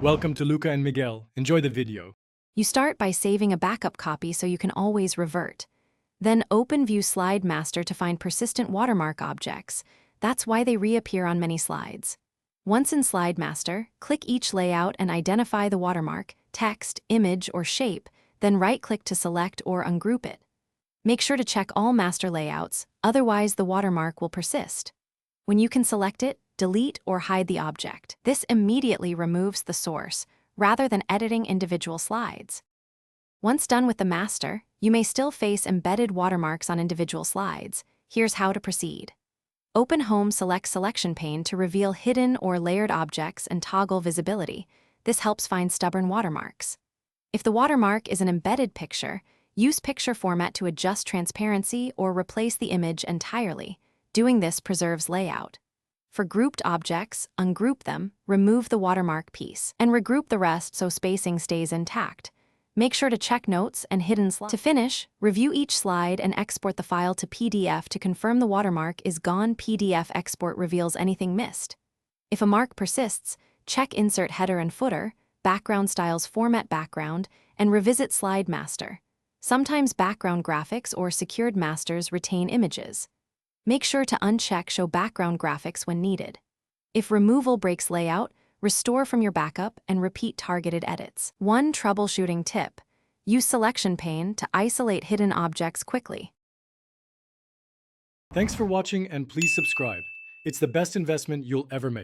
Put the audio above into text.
Welcome to Luca and Miguel. Enjoy the video. You start by saving a backup copy so you can always revert. Then open View Slide Master to find persistent watermark objects. That's why they reappear on many slides. Once in Slide Master, click each layout and identify the watermark, text, image, or shape, then right-click to select or ungroup it. Make sure to check all master layouts, otherwise the watermark will persist. When you can select it, delete or hide the object. This immediately removes the source, rather than editing individual slides. Once done with the master, you may still face embedded watermarks on individual slides. Here's how to proceed. Open Home Selection pane to reveal hidden or layered objects and toggle visibility. This helps find stubborn watermarks. If the watermark is an embedded picture, use picture format to adjust transparency or replace the image entirely. Doing this preserves layout. For grouped objects, ungroup them, remove the watermark piece, and regroup the rest so spacing stays intact. Make sure to check notes and hidden slides. To finish, review each slide and export the file to PDF to confirm the watermark is gone. PDF export reveals anything missed. If a mark persists, check Insert Header and Footer, Background Styles Format Background, and revisit Slide Master. Sometimes background graphics or secured masters retain images. Make sure to uncheck Show Background Graphics when needed. If removal breaks layout, restore from your backup and repeat targeted edits. One troubleshooting tip: use Selection pane to isolate hidden objects quickly. Thanks for watching and please subscribe. It's the best investment you'll ever make.